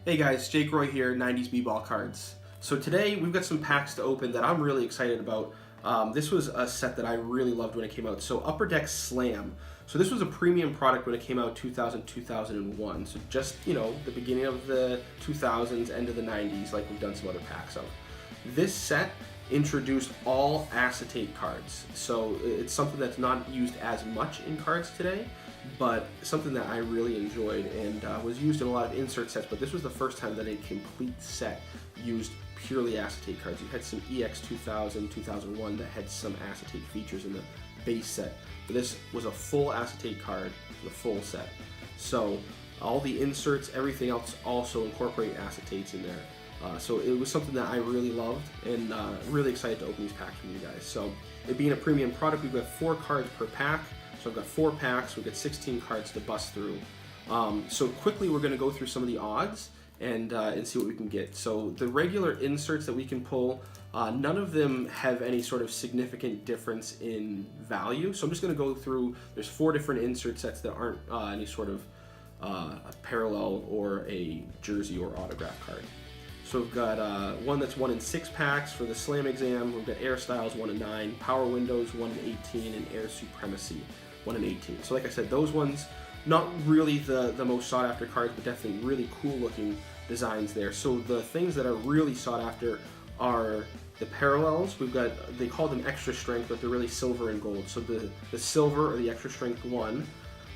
Hey guys, Jake Roy here, 90s B-Ball Cards. So today we've got some packs to open that I'm really excited about. This was a set that I really loved when it came out. So Upper Deck Slam. So this was a premium product when it came out 2000, 2001. So just, the beginning of the 2000s, end of the 90s, like we've done some other packs of. This set introduced all acetate cards. So it's something that's not used as much in cards today, but something that I really enjoyed and was used in a lot of insert sets, but this was the first time that a complete set used purely acetate cards. You had some EX 2000, 2001 that had some acetate features in the base set, but this was a full acetate card, the full set. So all the inserts, everything else also incorporate acetates in there. So it was something that I really loved and really excited to open these packs with you guys. So it being a premium product, we've got 4 cards per pack. So I've got 4 packs, we've got 16 cards to bust through. So quickly we're going to go through some of the odds and see what we can get. So the regular inserts that we can pull, none of them have any sort of significant difference in value. So I'm just going to go through, there's 4 different insert sets that aren't any sort of a parallel or a jersey or autograph card. So we've got one that's 1 in 6 packs for the Slam Exam. We've got Air Styles 1 in 9, Power Windows 1 in 18, and Air Supremacy 1 in 18. So like I said, those ones, not really the most sought after cards, but definitely really cool looking designs there. So the things that are really sought after are the parallels. We've got, they call them extra strength, but they're really silver and gold. So the silver or the extra strength one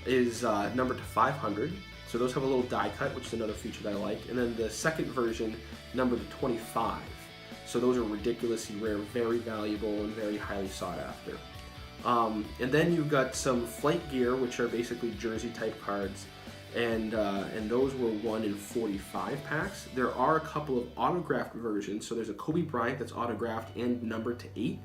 is numbered to 500. So those have a little die cut, which is another feature that I like. And then the second version, numbered to 25. So those are ridiculously rare, very valuable, and very highly sought after. And then you've got some flight gear, which are basically jersey type cards, and those were 1 in 45 packs. There are a couple of autographed versions. So there's a Kobe Bryant that's autographed and numbered to 8,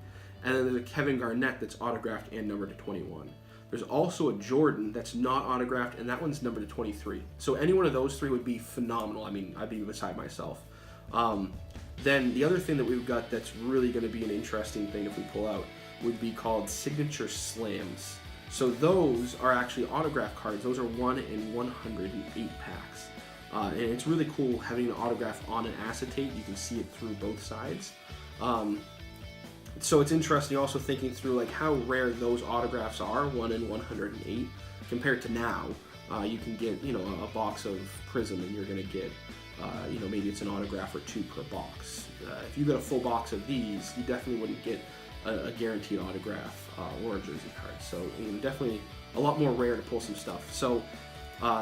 and then there's a Kevin Garnett that's autographed and numbered to 21. There's also a Jordan that's not autographed, and that one's numbered to 23. So any one of those 3 would be phenomenal. I mean, I'd be beside myself. Then the other thing that we've got that's really going to be an interesting thing if we pull out would be called Signature Slams. So those are actually autograph cards. Those are 1 in 108 packs. And it's really cool having an autograph on an acetate. You can see it through both sides. So it's interesting also thinking through like how rare those autographs are, 1 in 108, compared to now. You can get, a box of Prism and you're going to get, maybe it's an autograph or 2 per box. If you got a full box of these, you definitely wouldn't get a guaranteed autograph or a jersey card. So definitely a lot more rare to pull some stuff. So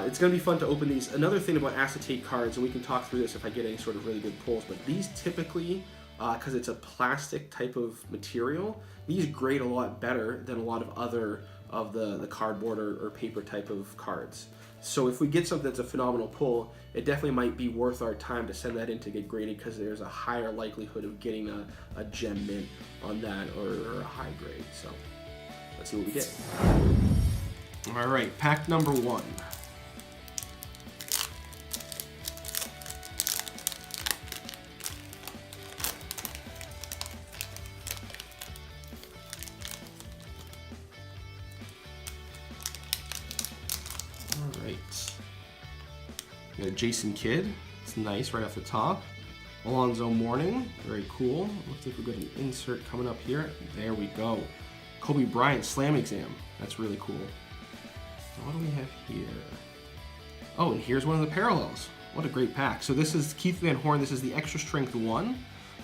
it's going to be fun to open these. Another thing about acetate cards, and we can talk through this if I get any sort of really good pulls, but these typically, because it's a plastic type of material, these grade a lot better than a lot of other of the cardboard or paper type of cards. So if we get something that's a phenomenal pull, it definitely might be worth our time to send that in to get graded, because there's a higher likelihood of getting a gem mint on that or a high grade. So let's see what we get. All right, pack number 1. We got a Jason Kidd, it's nice right off the top. Alonzo Mourning, very cool. Looks like we've got an insert coming up here. There we go. Kobe Bryant Slam Exam, that's really cool. What do we have here? Oh, and here's one of the parallels. What a great pack. So this is Keith Van Horn, this is the extra strength 1,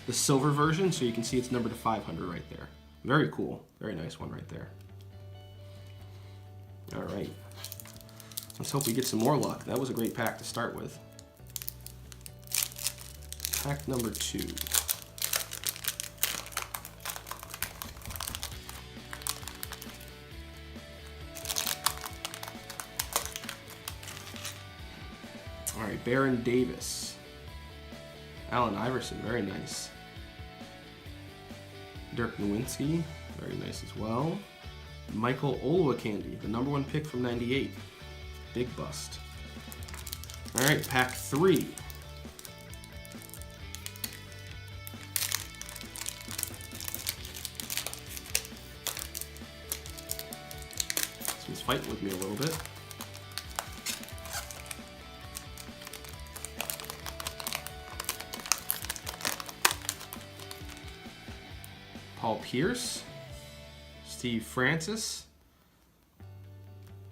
the silver version, so you can see it's numbered to 500 right there. Very cool, very nice one right there. All right. Let's hope we get some more luck. That was a great pack to start with. Pack number 2. All right, Baron Davis. Allen Iverson, very nice. Dirk Nowitzki, very nice as well. Michael Olowokandi, the #1 pick from '98. Big bust. All right, pack 3. This one's fighting with me a little bit. Paul Pierce, Steve Francis,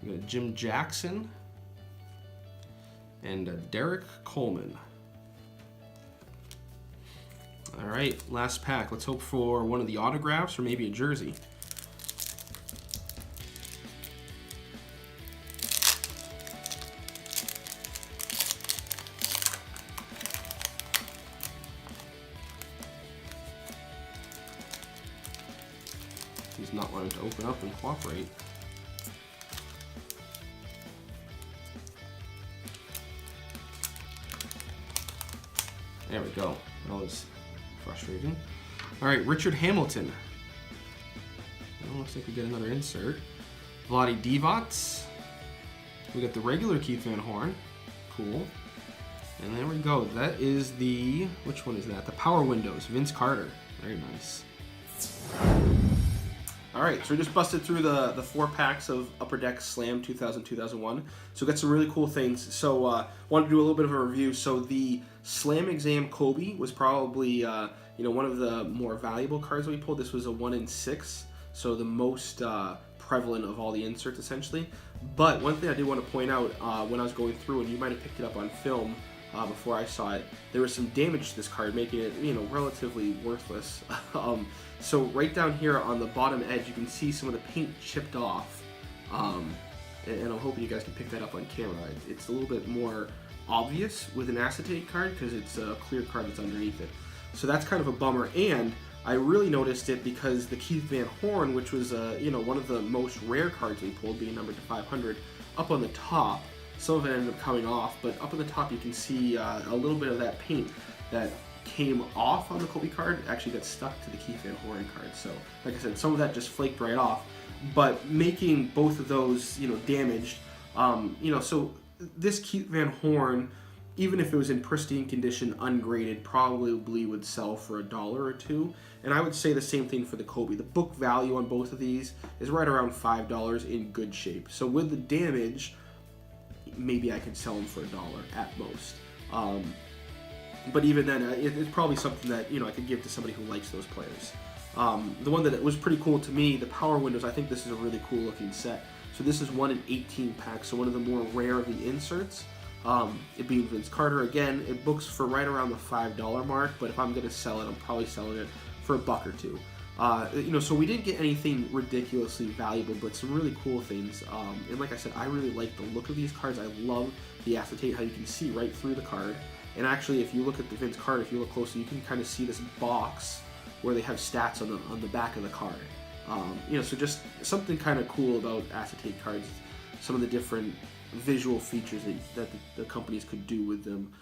we got Jim Jackson, and Derek Coleman. All right, last pack. Let's hope for one of the autographs or maybe a jersey. He's not wanting to open up and cooperate. There we go. That was frustrating. All right, Richard Hamilton. Well, looks like we get another insert. Vlade Divac. We got the regular Keith Van Horn. Cool. And there we go. That is the, which one is that? The Power Windows, Vince Carter. Very nice. All right, so we just busted through the 4 packs of Upper Deck Slam 2000-2001. So we got some really cool things. So wanted to do a little bit of a review. So the Slam Exam Kobe was probably one of the more valuable cards that we pulled. This was a 1 in 6, so the most prevalent of all the inserts essentially. But one thing I did want to point out when I was going through, and you might have picked it up on film before I saw it, there was some damage to this card, making it relatively worthless. So right down here on the bottom edge, you can see some of the paint chipped off, and I'm hoping you guys can pick that up on camera. It's a little bit more obvious with an acetate card because it's a clear card that's underneath it. So that's kind of a bummer, and I really noticed it because the Keith Van Horn, which was one of the most rare cards we pulled, being numbered to 500, up on the top, some of it ended up coming off, but up on the top you can see a little bit of that paint that came off on the Kobe card actually got stuck to the Keith Van Horn card. So like I said, some of that just flaked right off, but making both of those damaged. So this Keith Van Horn, even if it was in pristine condition, ungraded, probably would sell for $1 or $2. And I would say the same thing for the Kobe. The book value on both of these is right around $5 in good shape. So with the damage, maybe I could sell them for $1 at most. But even then, it's probably something that I could give to somebody who likes those players. The one that was pretty cool to me, the Power Windows, I think this is a really cool looking set. So this is 1 in 18 packs, so one of the more rare of the inserts. It being Vince Carter again, it books for right around the $5 mark, but if I'm going to sell it, I'm probably selling it for $1 or $2. So we didn't get anything ridiculously valuable, but some really cool things. And like I said, I really like the look of these cards. I love the acetate, how you can see right through the card. And actually, if you look at the Vince card, if you look closely, you can kind of see this box where they have stats on the back of the card. So just something kind of cool about acetate cards. Some of the different visual features that the companies could do with them,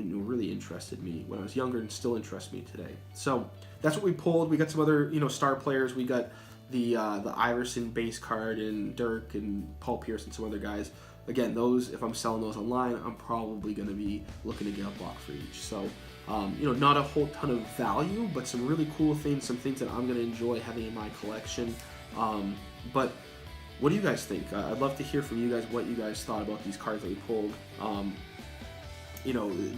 really interested me when I was younger and still interest me today. So that's what we pulled. We got some other star players. We got the Iverson base card and Dirk and Paul Pierce and some other guys. Again, those, if I'm selling those online, I'm probably going to be looking to get a block for each. So, not a whole ton of value, but some really cool things, some things that I'm going to enjoy having in my collection. But what do you guys think? I'd love to hear from you guys what you guys thought about these cards that we pulled.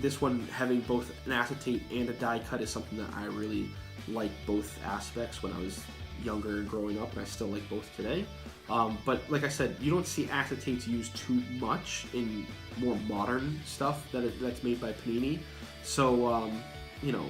This one having both an acetate and a die cut is something that I really like both aspects when I was younger and growing up, and I still like both today. But like I said, you don't see acetates used too much in more modern stuff that's made by Panini. So,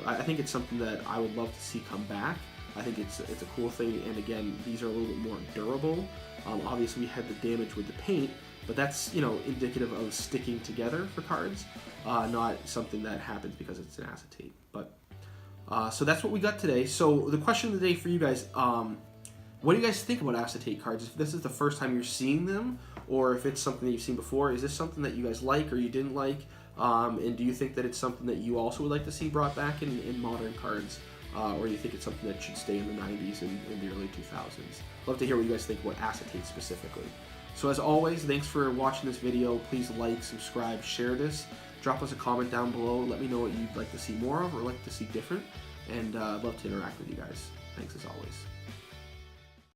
I think it's something that I would love to see come back. I think it's a cool thing, and again, these are a little bit more durable. Obviously, we had the damage with the paint, but that's indicative of sticking together for cards, not something that happens because it's an acetate. But so that's what we got today. So the question of the day for you guys. What do you guys think about acetate cards? If this is the first time you're seeing them, or if it's something that you've seen before, is this something that you guys like or you didn't like? And do you think that it's something that you also would like to see brought back in modern cards? Or do you think it's something that should stay in the 90s and in the early 2000s? Love to hear what you guys think about acetate specifically. So as always, thanks for watching this video. Please like, subscribe, share this. Drop us a comment down below. Let me know what you'd like to see more of or like to see different. And I'd love to interact with you guys. Thanks as always.